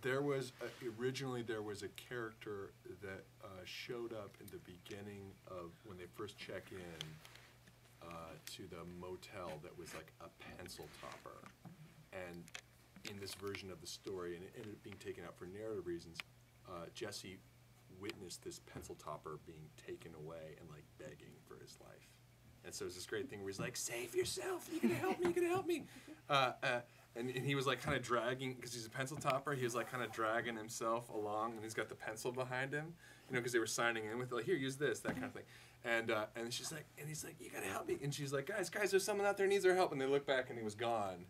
There was originally there was a character that showed up in the beginning of when they first check in to the motel that was like a pencil topper, and in this version of the story, and it ended up being taken out for narrative reasons, Jessie witnessed this pencil topper being taken away and like begging for his life. And so it's this great thing where he's like, "Save yourself! You gotta help me! You gotta help me!" And he was like kind of dragging, because he's a pencil topper. He was like kind of dragging himself along, and he's got the pencil behind him, you know, because they were signing in with like, "Here, use this," that kind of thing. And she's like, and he's like, "You gotta help me!" And she's like, "Guys, there's someone out there who needs our help." And they look back, and he was gone.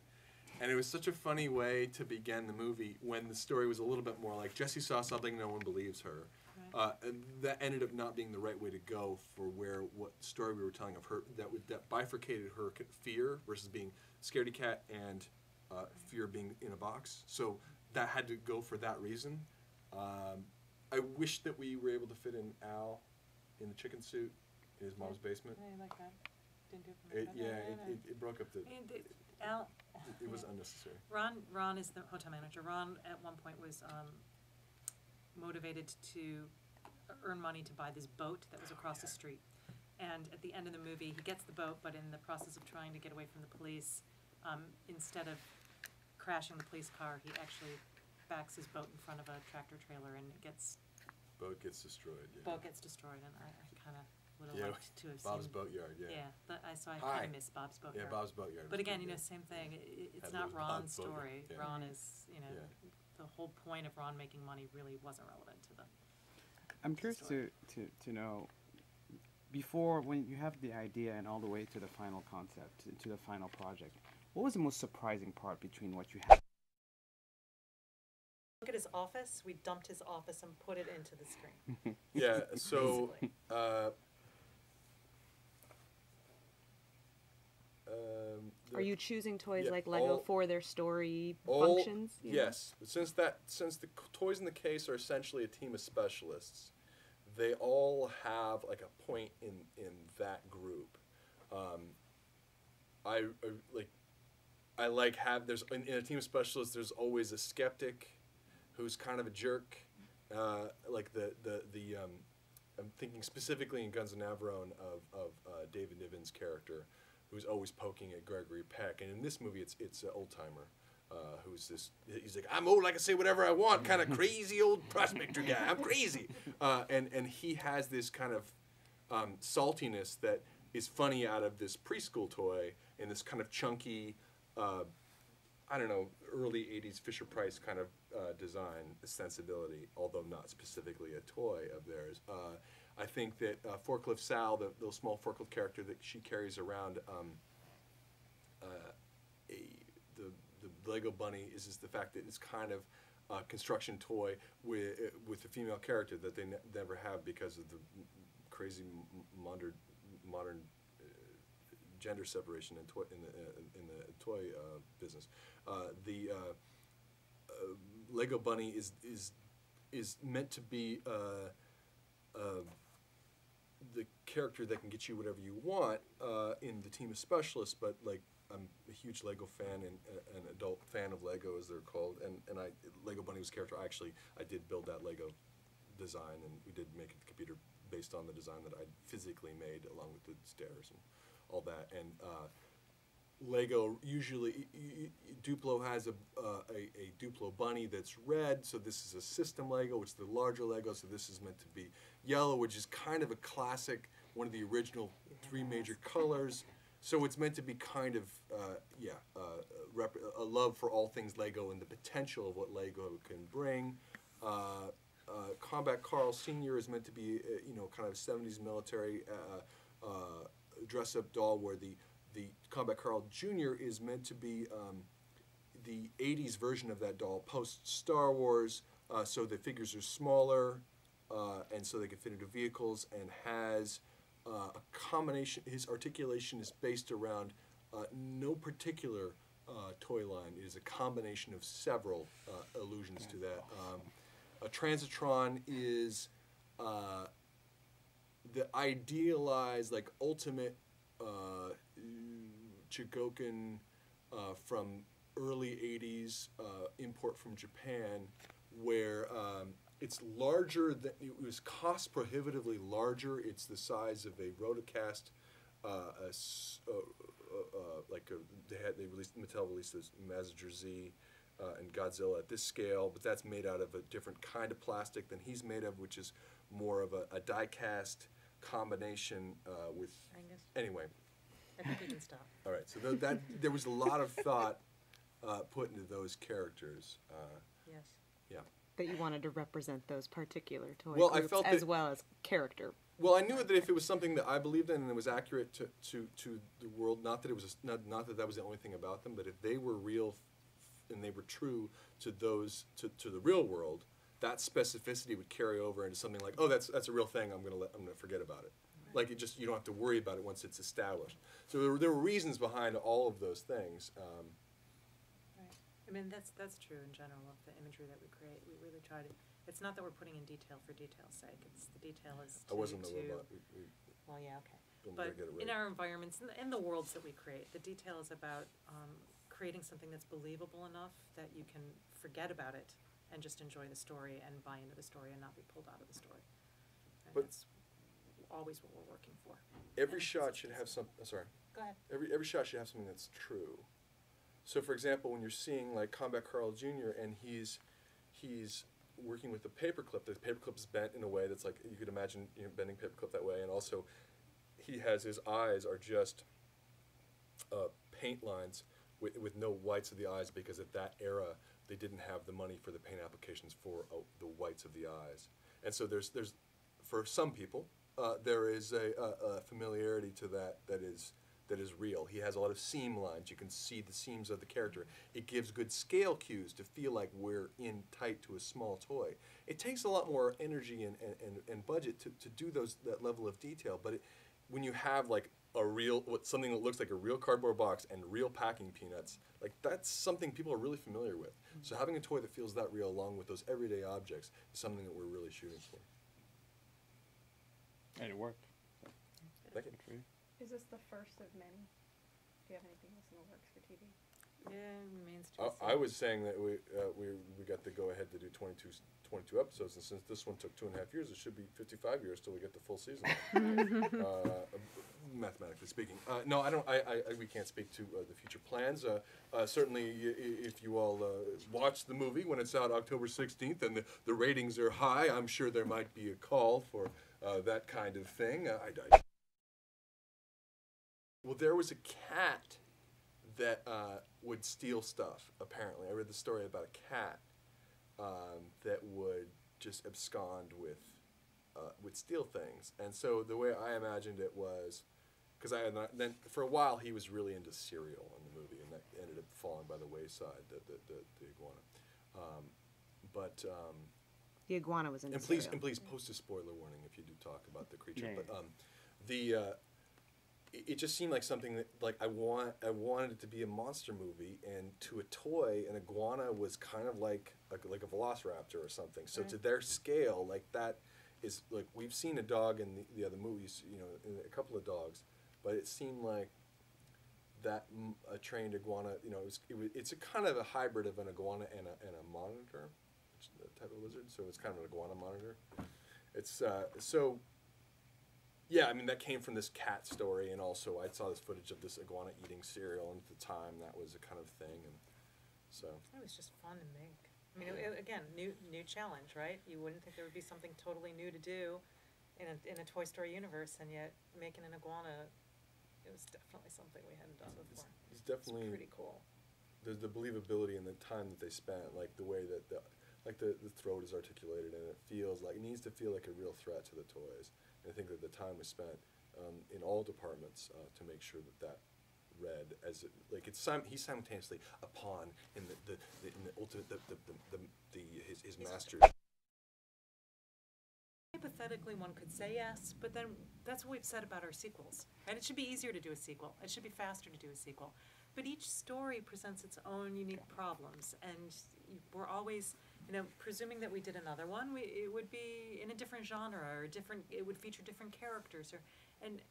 And it was such a funny way to begin the movie when the story was a little bit more like Jessie saw something, no one believes her. And that ended up not being the right way to go for what story we were telling of her that bifurcated her fear versus being scaredy cat and fear being in a box. So that had to go for that reason. I wish that we were able to fit in Al in the chicken suit in his mom's basement. I like that. Didn't do it for me. It broke up the. Al. It was unnecessary. Ron is the hotel manager. Ron at one point was motivated to earn money to buy this boat that was across the street. And at the end of the movie, he gets the boat, but in the process of trying to get away from the police, instead of crashing the police car, he actually backs his boat in front of a tractor trailer, and Boat gets destroyed. Yeah. boat gets destroyed. And I kind of would have liked to have Bob's seen Boatyard. Yeah. Yeah, but I kind of miss Bob's Boatyard. Yeah, Bob's Boatyard. But again, you know, same thing. It's not Ron's story. Yeah. Ron is, you know, the whole point of Ron making money really wasn't relevant to the. I'm curious to know, before, when you have the idea and all the way to the final concept, to the final project, what was the most surprising part between what you had? Look at his office. We dumped his office and put it into the screen. Yeah. So. Are you choosing toys yeah, like Lego all- for their story functions? you know? Yes. Since the toys in the case are essentially a team of specialists, they all have like a point in that group. There's in a team of specialists, there's always a skeptic who's kind of a jerk, like I'm thinking specifically in Guns of Navarone of David Niven's character, who's always poking at Gregory Peck. And in this movie, it's an old-timer who's he's like, "I'm old, I can say whatever I want," kind of crazy old prospector guy. I'm crazy. And he has this kind of saltiness that is funny out of this preschool toy and this kind of chunky, I don't know, early 80s Fisher-Price kind of design sensibility, although not specifically a toy of theirs. I think that Forklift Sal, the little small forklift character that she carries around, the Lego bunny is the fact that it's kind of a construction toy with a female character that they never have because of the crazy modern gender separation in the toy business. The Lego bunny is meant to be the character that can get you whatever you want in the team of specialists, but like I'm a huge Lego fan and an adult fan of Lego, as they're called, and Lego Bunny was a character. I did build that Lego design, and we did make a computer based on the design that I physically made, along with the stairs and all that. And Lego usually Duplo has a Duplo bunny that's red, so this is a system Lego, which is the larger Lego. So this is meant to be yellow, which is kind of a classic, one of the original three major colors. So it's meant to be kind of a love for all things Lego and the potential of what Lego can bring. Combat Carl Sr. is meant to be kind of 70s military dress-up doll, where the Combat Carl Jr. is meant to be the 80s version of that doll, post-Star Wars, so the figures are smaller, and so they can fit into vehicles, and has a combination. His articulation is based around no particular toy line. It is a combination of several allusions to that. A Transitron is the idealized, like, ultimate Chigokin from early 80s import from Japan where it's larger than, it was cost prohibitively larger. It's the size of a rotocast, they released, Mattel released this Mazinger Z and Godzilla at this scale, but that's made out of a different kind of plastic than he's made of, which is more of a die-cast combination with, Angus, anyway. I think we can stop. All right, so there was a lot of thought put into those characters. Yes. Yeah. That you wanted to represent those particular toy Well, I groups felt as that- well as character. Well, I knew that if it was something that I believed in and it was accurate to the world, not that it was not that that was the only thing about them, but if they were real and they were true to those to the real world, that specificity would carry over into something like, oh, that's a real thing. I'm gonna forget about it. Right. Like you don't have to worry about it once it's established. So there were reasons behind all of those things. Right. I mean, that's true in general of the imagery that we create. We really try to. It's not that we're putting in detail for detail's sake. It's the detail is I wasn't the robot. Well, yeah, okay. Don't But get it right. in our environments, in the worlds that we create, the detail is about creating something that's believable enough that you can forget about it and just enjoy the story and buy into the story and not be pulled out of the story. And But that's always what we're working for. Every And shot should have some. Sorry. Go ahead. Every shot should have something that's true. So, for example, when you're seeing like Combat Carl Jr. and he's working with the paperclip is bent in a way that's like you could imagine bending paperclip that way, and also his eyes are just paint lines with no whites of the eyes because at that era they didn't have the money for the paint applications for the whites of the eyes, and so there's for some people there is a familiarity to that is real. He has a lot of seam lines. You can see the seams of the character. It gives good scale cues to feel like we're in tight to a small toy. It takes a lot more energy and budget to do that level of detail, but when you have like something that looks like a real cardboard box and real packing peanuts, like that's something people are really familiar with. So having a toy that feels that real along with those everyday objects is something that we're really shooting for. And it worked. Thank you. Good for you. Is this the first of many? Do you have anything else in the works for TV? Yeah, remains to be seen. I was saying that we got the go ahead to do 22 episodes, and since this one took 2.5 years, it should be 55 years till we get the full season. Mathematically speaking, no, I don't. We can't speak to the future plans. Certainly, if you all watch the movie when it's out October 16th and the ratings are high, I'm sure there might be a call for that kind of thing. Well, there was a cat that would steal stuff, apparently. I read the story about a cat that would just abscond would steal things. And so the way I imagined it was, because then for a while he was really into cereal in the movie, and that ended up falling by the wayside, the iguana. The iguana was in and the please cereal. and please post a spoiler warning if you do talk about the creature. Yeah, But it just seemed like something that like I wanted it to be a monster movie, and to a toy, an iguana was kind of like a velociraptor or something. So to their scale, like that is like we've seen a dog in the other movies, in a couple of dogs, but it seemed like that a trained iguana, it's a kind of a hybrid of an iguana and a monitor, type of lizard. So it's kind of an iguana monitor. It's so. Yeah, I mean, that came from this cat story, and also I saw this footage of this iguana eating cereal, and at the time that was a kind of thing, and so. It was just fun to make. I mean, again, new challenge, right? You wouldn't think there would be something totally new to do in a Toy Story universe, and yet making an iguana, it was definitely something we hadn't done before. It's definitely It's pretty cool. The believability and the time that they spent, like the way that the throat is articulated, and it feels like it needs to feel like a real threat to the toys. And I think that the time was spent in all departments to make sure that read as he's simultaneously a pawn in the ultimate his master. Hypothetically, one could say yes, but then that's what we've said about our sequels. And it should be easier to do a sequel. It should be faster to do a sequel. But each story presents its own unique problems, and we're always, presuming that we did another one, it would be in a different genre or it would feature different characters, and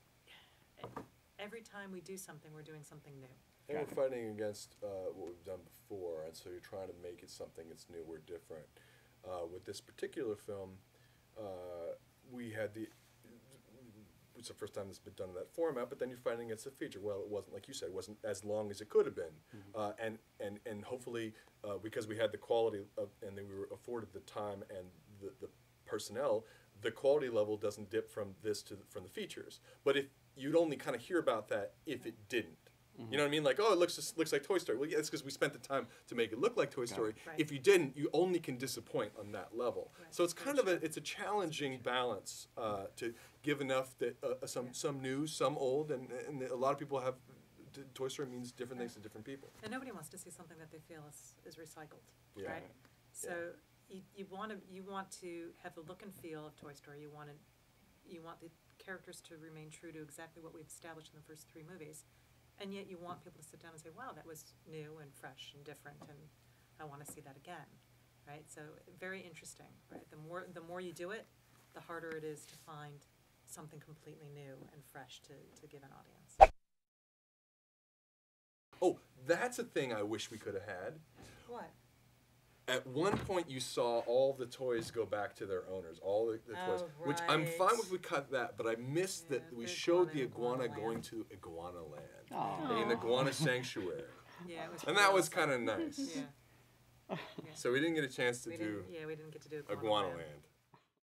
every time we do something, we're doing something new. And Got we're it. fighting against what we've done before, and so you're trying to make it something that's new or different. With this particular film, we had it's the first time this has been done in that format, but then you're fighting against a feature. Well, it wasn't, like you said, it wasn't as long as it could have been. And hopefully, because we had the quality of, and then we were afforded the time and the personnel, the quality level doesn't dip from this from the features. But if you'd only kind of hear about that if it didn't. You know what I mean? Like, oh, it looks like Toy Story. Well, yeah, it's because we spent the time to make it look like Toy Story. Right. If you didn't, you only can disappoint on that level. Right. So it's Very kind of true. it's a challenging balance to give enough that some new, some old, and a lot of people have. Toy Story means different things to different people. And nobody wants to see something that they feel is recycled, Yeah. right? So you want to have the look and feel of Toy Story. You want the characters to remain true to exactly what we've established in the first 3 movies, and yet you want people to sit down and say, "Wow, that was new and fresh and different, and I want to see that again." Right? So very interesting. Right? The more you do it, the harder it is to find something completely new and fresh to give an audience. Oh, that's a thing I wish we could have had. What? At one point, you saw all the toys go back to their owners, all the toys, Oh, which I'm fine right. with. We cut that, but I missed Yeah, that we the showed the iguana iguana land. going to Iguana Land, Aw. an iguana sanctuary, Yeah, it was. and that real was sad. kind of nice. Yeah. So we didn't get a chance to We do didn't get to do Iguana Land.